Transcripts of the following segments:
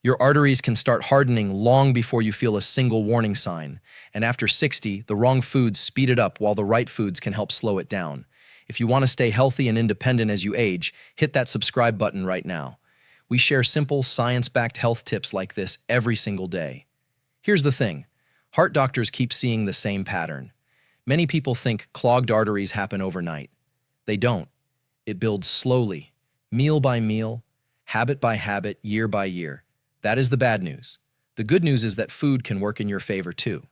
Your arteries can start hardening long before you feel a single warning sign, and after 60, the wrong foods speed it up while the right foods can help slow it down. If you want to stay healthy and independent as you age, hit that subscribe button right now. We share simple, science-backed health tips like this every single day. Here's the thing. Heart doctors keep seeing the same pattern. Many people think clogged arteries happen overnight. They don't. It builds slowly, meal by meal, habit by habit, year by year. That is the bad news. The good news is that food can work in your favor too.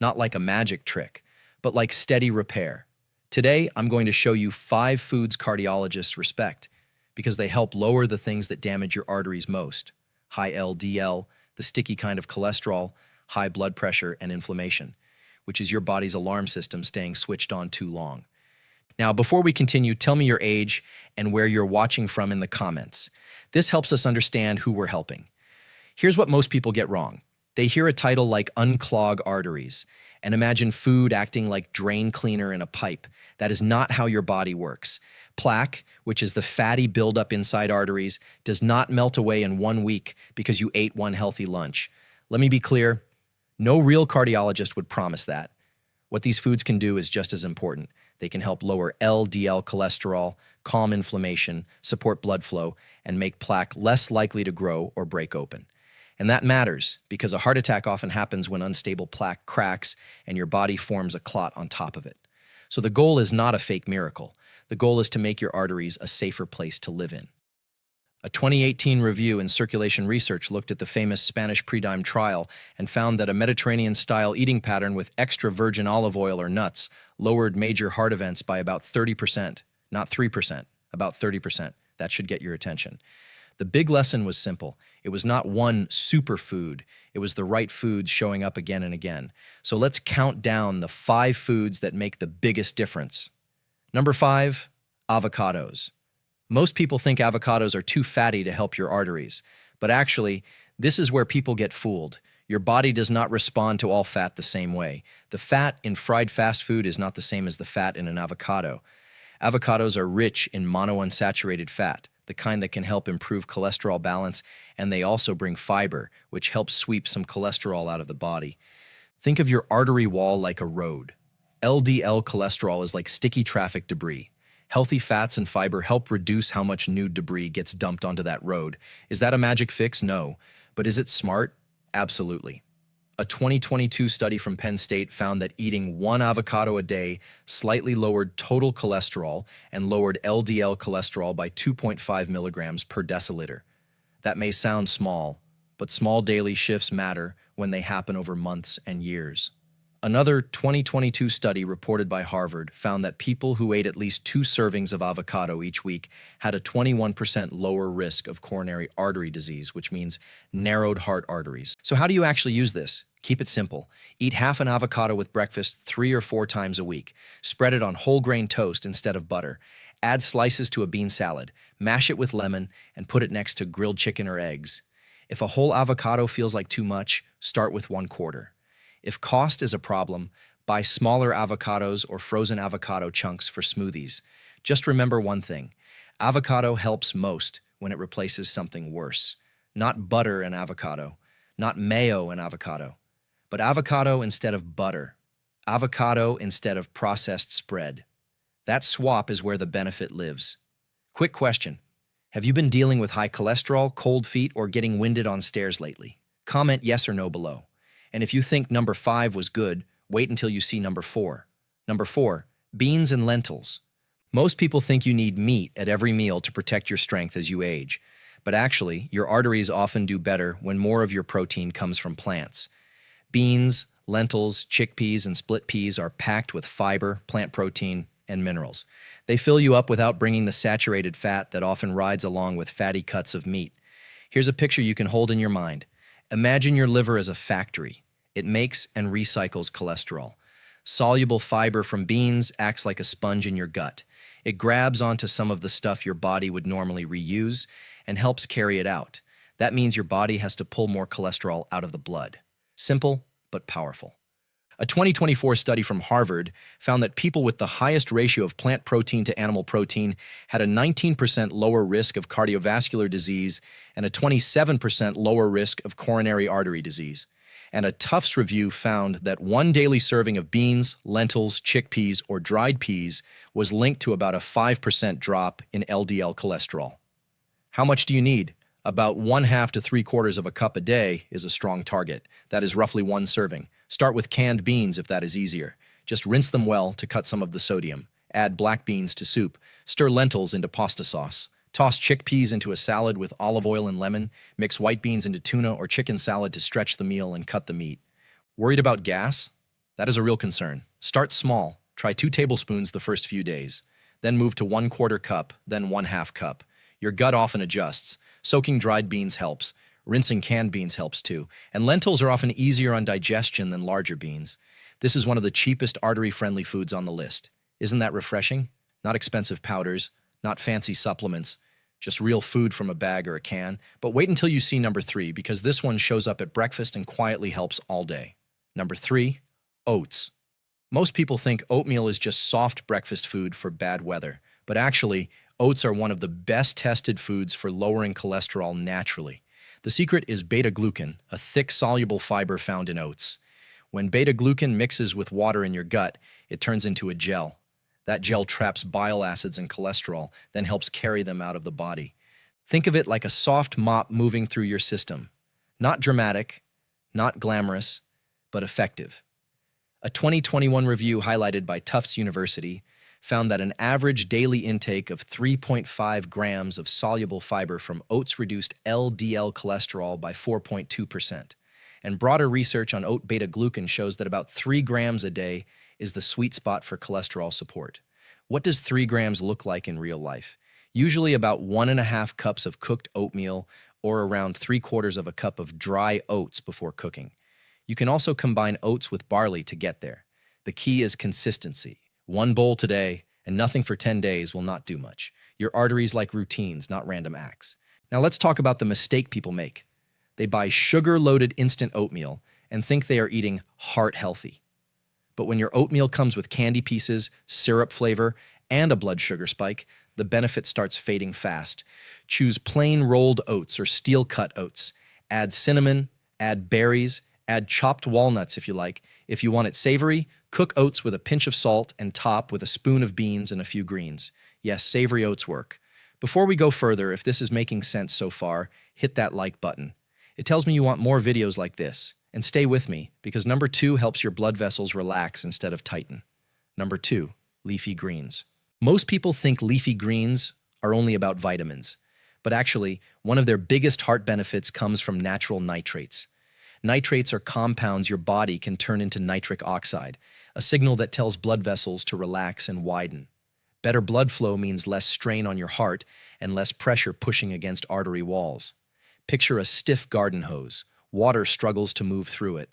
Not like a magic trick, but like steady repair. Today, I'm going to show you 5 foods cardiologists respect because they help lower the things that damage your arteries most. High LDL, the sticky kind of cholesterol, high blood pressure, and inflammation, which is your body's alarm system staying switched on too long. Now, before we continue, tell me your age and where you're watching from in the comments. This helps us understand who we're helping. Here's what most people get wrong. They hear a title like Unclog Arteries and imagine food acting like drain cleaner in a pipe. That is not how your body works. Plaque, which is the fatty buildup inside arteries, does not melt away in 1 week because you ate one healthy lunch. Let me be clear, no real cardiologist would promise that. What these foods can do is just as important. They can help lower LDL cholesterol, calm inflammation, support blood flow, and make plaque less likely to grow or break open. And that matters because a heart attack often happens when unstable plaque cracks and your body forms a clot on top of it. So the goal is not a fake miracle. The goal is to make your arteries a safer place to live in. A 2018 review in Circulation Research looked at the famous Spanish pre-dime trial and found that a Mediterranean-style eating pattern with extra virgin olive oil or nuts lowered major heart events by about 30%, not 3%, about 30%. That should get your attention. The big lesson was simple. It was not one superfood. It was the right foods showing up again and again. So let's count down the 5 foods that make the biggest difference. Number 5, avocados. Most people think avocados are too fatty to help your arteries, but actually, this is where people get fooled. Your body does not respond to all fat the same way. The fat in fried fast food is not the same as the fat in an avocado. Avocados are rich in monounsaturated fat, the kind that can help improve cholesterol balance, and they also bring fiber, which helps sweep some cholesterol out of the body. Think of your artery wall like a road. LDL cholesterol is like sticky traffic debris. Healthy fats and fiber help reduce how much new debris gets dumped onto that road. Is that a magic fix? No. But is it smart? Absolutely. A 2022 study from Penn State found that eating 1 avocado a day slightly lowered total cholesterol and lowered LDL cholesterol by 2.5 milligrams per deciliter. That may sound small, but small daily shifts matter when they happen over months and years. Another 2022 study reported by Harvard found that people who ate at least 2 servings of avocado each week had a 21% lower risk of coronary artery disease, which means narrowed heart arteries. So how do you actually use this? Keep it simple. Eat half an avocado with breakfast 3 or 4 times a week. Spread it on whole grain toast instead of butter. Add slices to a bean salad. Mash it with lemon and put it next to grilled chicken or eggs. If a whole avocado feels like too much, start with 1/4. If cost is a problem, buy smaller avocados or frozen avocado chunks for smoothies. Just remember one thing. Avocado helps most when it replaces something worse. Not butter and avocado, not mayo and avocado, but avocado instead of butter. Avocado instead of processed spread. That swap is where the benefit lives. Quick question. Have you been dealing with high cholesterol, cold feet, or getting winded on stairs lately? Comment yes or no below. And if you think number 5 was good, wait until you see number 4. Number 4, beans and lentils. Most people think you need meat at every meal to protect your strength as you age. But actually, your arteries often do better when more of your protein comes from plants. Beans, lentils, chickpeas, and split peas are packed with fiber, plant protein, and minerals. They fill you up without bringing the saturated fat that often rides along with fatty cuts of meat. Here's a picture you can hold in your mind. Imagine your liver as a factory. It makes and recycles cholesterol. Soluble fiber from beans acts like a sponge in your gut. It grabs onto some of the stuff your body would normally reuse and helps carry it out. That means your body has to pull more cholesterol out of the blood. Simple, but powerful. A 2024 study from Harvard found that people with the highest ratio of plant protein to animal protein had a 19% lower risk of cardiovascular disease and a 27% lower risk of coronary artery disease. And a Tufts review found that one daily serving of beans, lentils, chickpeas, or dried peas was linked to about a 5% drop in LDL cholesterol. How much do you need? About 1/2 to 3/4 of a cup a day is a strong target. That is roughly one serving. Start with canned beans if that is easier. Just rinse them well to cut some of the sodium. Add black beans to soup. Stir lentils into pasta sauce. Toss chickpeas into a salad with olive oil and lemon. Mix white beans into tuna or chicken salad to stretch the meal and cut the meat. Worried about gas? That is a real concern. Start small. Try 2 tablespoons the first few days. Then move to 1/4 cup, then 1/2 cup. Your gut often adjusts. Soaking dried beans helps. Rinsing canned beans helps too. And lentils are often easier on digestion than larger beans. This is one of the cheapest artery-friendly foods on the list. Isn't that refreshing? Not expensive powders, not fancy supplements, just real food from a bag or a can. But wait until you see number 3, because this one shows up at breakfast and quietly helps all day. Number 3, oats. Most people think oatmeal is just soft breakfast food for bad weather, but actually, oats are one of the best tested foods for lowering cholesterol naturally. The secret is beta-glucan, a thick soluble fiber found in oats. When beta-glucan mixes with water in your gut, it turns into a gel. That gel traps bile acids and cholesterol, then helps carry them out of the body. Think of it like a soft mop moving through your system. Not dramatic, not glamorous, but effective. A 2021 review highlighted by Tufts University found that an average daily intake of 3.5 grams of soluble fiber from oats reduced LDL cholesterol by 4.2%. And broader research on oat beta-glucan shows that about 3 grams a day is the sweet spot for cholesterol support. What does 3 grams look like in real life? Usually about 1.5 cups of cooked oatmeal or around 3/4 of a cup of dry oats before cooking. You can also combine oats with barley to get there. The key is consistency. 1 bowl today and nothing for 10 days will not do much. Your arteries like routines, not random acts. Now let's talk about the mistake people make. They buy sugar-loaded instant oatmeal and think they are eating heart healthy. But when your oatmeal comes with candy pieces, syrup flavor, and a blood sugar spike, the benefit starts fading fast. Choose plain rolled oats or steel-cut oats. Add cinnamon, add berries, add chopped walnuts if you like. If you want it savory, cook oats with a pinch of salt and top with a spoon of beans and a few greens. Yes, savory oats work. Before we go further, if this is making sense so far, hit that like button. It tells me you want more videos like this. And stay with me, because number 2 helps your blood vessels relax instead of tighten. Number 2, leafy greens. Most people think leafy greens are only about vitamins, but actually, one of their biggest heart benefits comes from natural nitrates. Nitrates are compounds your body can turn into nitric oxide, a signal that tells blood vessels to relax and widen. Better blood flow means less strain on your heart and less pressure pushing against artery walls. Picture a stiff garden hose. Water struggles to move through it.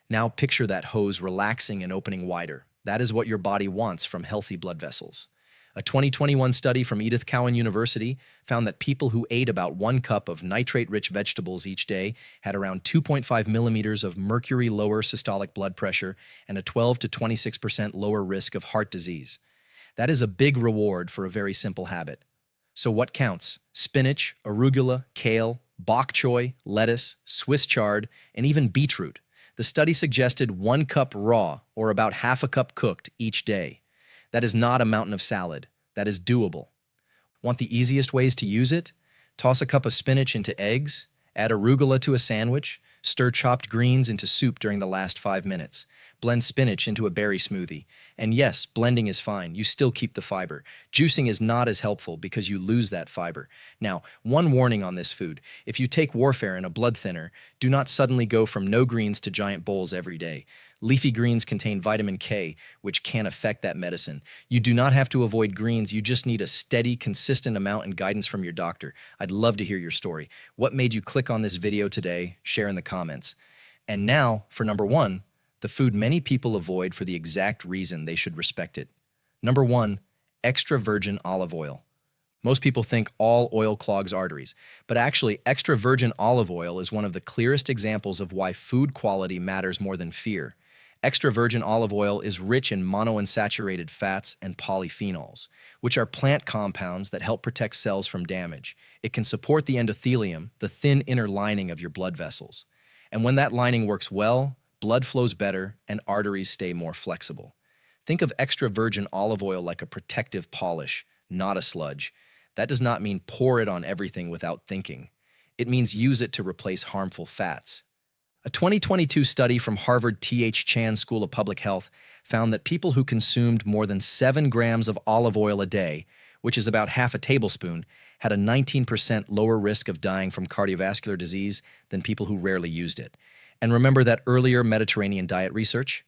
Now picture that hose relaxing and opening wider. That is what your body wants from healthy blood vessels. A 2021 study from Edith Cowan University found that people who ate about 1 cup of nitrate-rich vegetables each day had around 2.5 millimeters of mercury lower systolic blood pressure and a 12 to 26% lower risk of heart disease. That is a big reward for a very simple habit. So what counts? Spinach, arugula, kale, bok choy, lettuce, Swiss chard, and even beetroot. The study suggested 1 cup raw, or about 1/2 cup cooked, each day. That is not a mountain of salad. That is doable. Want the easiest ways to use it? Toss a cup of spinach into eggs, add arugula to a sandwich, stir chopped greens into soup during the last 5 minutes. Blend spinach into a berry smoothie. And yes, blending is fine. You still keep the fiber. Juicing is not as helpful because you lose that fiber. Now, one warning on this food. If you take warfarin, a blood thinner, do not suddenly go from no greens to giant bowls every day. Leafy greens contain vitamin K, which can affect that medicine. You do not have to avoid greens. You just need a steady, consistent amount and guidance from your doctor. I'd love to hear your story. What made you click on this video today? Share in the comments. And now, for number 1, the food many people avoid for the exact reason they should respect it. Number 1, extra virgin olive oil. Most people think all oil clogs arteries, but actually extra virgin olive oil is one of the clearest examples of why food quality matters more than fear. Extra virgin olive oil is rich in monounsaturated fats and polyphenols, which are plant compounds that help protect cells from damage. It can support the endothelium, the thin inner lining of your blood vessels. And when that lining works well, blood flows better and arteries stay more flexible. Think of extra virgin olive oil like a protective polish, not a sludge. That does not mean pour it on everything without thinking. It means use it to replace harmful fats. A 2022 study from Harvard T.H. Chan School of Public Health found that people who consumed more than 7 grams of olive oil a day, which is about half a tablespoon, had a 19% lower risk of dying from cardiovascular disease than people who rarely used it. And remember that earlier Mediterranean diet research?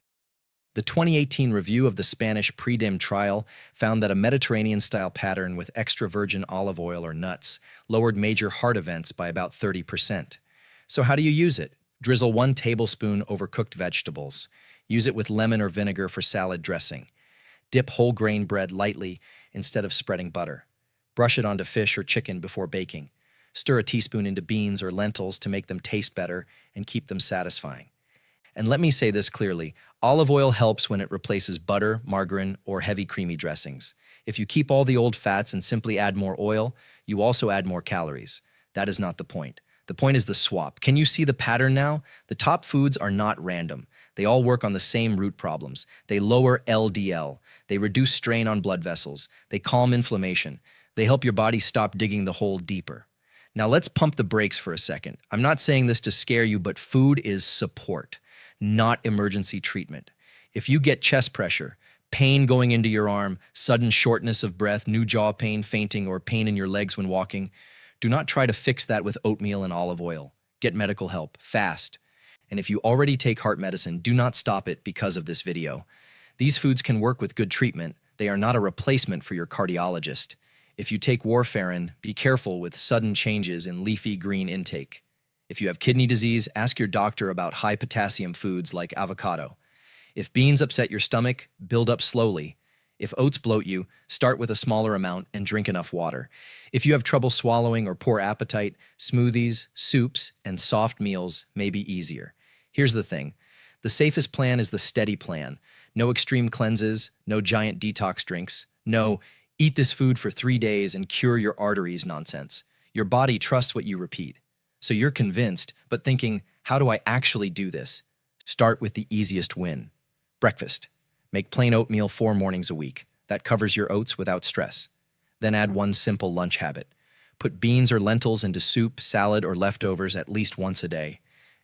The 2018 review of the Spanish PREDIM trial found that a Mediterranean-style pattern with extra virgin olive oil or nuts lowered major heart events by about 30%. So how do you use it? Drizzle 1 tablespoon over cooked vegetables. Use it with lemon or vinegar for salad dressing. Dip whole grain bread lightly instead of spreading butter. Brush it onto fish or chicken before baking. Stir a teaspoon into beans or lentils to make them taste better and keep them satisfying. And let me say this clearly, olive oil helps when it replaces butter, margarine, or heavy creamy dressings. If you keep all the old fats and simply add more oil, you also add more calories. That is not the point. The point is the swap. Can you see the pattern now? The top foods are not random. They all work on the same root problems. They lower LDL. They reduce strain on blood vessels. They calm inflammation. They help your body stop digging the hole deeper. Now let's pump the brakes for a second. I'm not saying this to scare you, but food is support, not emergency treatment. If you get chest pressure, pain going into your arm, sudden shortness of breath, new jaw pain, fainting, or pain in your legs when walking, do not try to fix that with oatmeal and olive oil. Get medical help, fast. And if you already take heart medicine, do not stop it because of this video. These foods can work with good treatment. They are not a replacement for your cardiologist. If you take warfarin, be careful with sudden changes in leafy green intake. If you have kidney disease, ask your doctor about high potassium foods like avocado. If beans upset your stomach, build up slowly. If oats bloat you, start with a smaller amount and drink enough water. If you have trouble swallowing or poor appetite, smoothies, soups, and soft meals may be easier. Here's the thing. The safest plan is the steady plan. No extreme cleanses, no giant detox drinks, no eat this food for 3 days and cure your arteries nonsense. Your body trusts what you repeat. So you're convinced, but thinking, how do I actually do this? Start with the easiest win. Breakfast. Make plain oatmeal 4 mornings a week. That covers your oats without stress. Then add one simple lunch habit. Put beans or lentils into soup, salad, or leftovers at least once a day.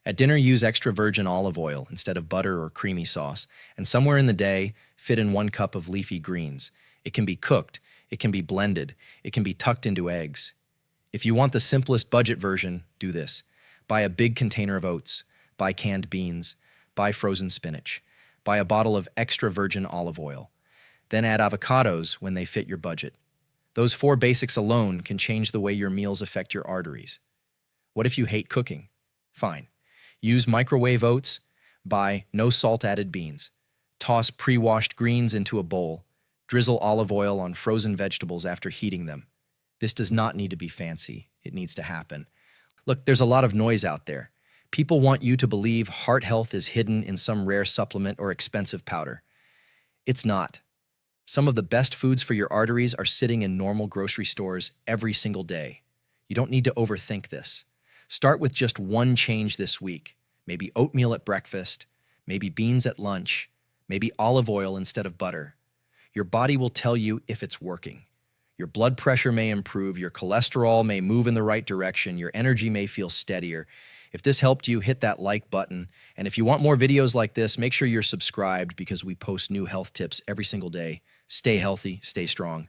At dinner, use extra virgin olive oil instead of butter or creamy sauce. And somewhere in the day, fit in 1 cup of leafy greens. It can be cooked. It can be blended. It can be tucked into eggs. If you want the simplest budget version, do this. Buy a big container of oats. Buy canned beans. Buy frozen spinach. Buy a bottle of extra virgin olive oil. Then add avocados when they fit your budget. Those 4 basics alone can change the way your meals affect your arteries. What if you hate cooking? Fine. Use microwave oats. Buy no salt added beans. Toss pre-washed greens into a bowl. Drizzle olive oil on frozen vegetables after heating them. This does not need to be fancy. It needs to happen. Look, there's a lot of noise out there. People want you to believe heart health is hidden in some rare supplement or expensive powder. It's not. Some of the best foods for your arteries are sitting in normal grocery stores every single day. You don't need to overthink this. Start with just one change this week. Maybe oatmeal at breakfast, maybe beans at lunch, maybe olive oil instead of butter. Your body will tell you if it's working. Your blood pressure may improve, your cholesterol may move in the right direction, your energy may feel steadier. If this helped you, hit that like button. And if you want more videos like this, make sure you're subscribed because we post new health tips every single day. Stay healthy, stay strong.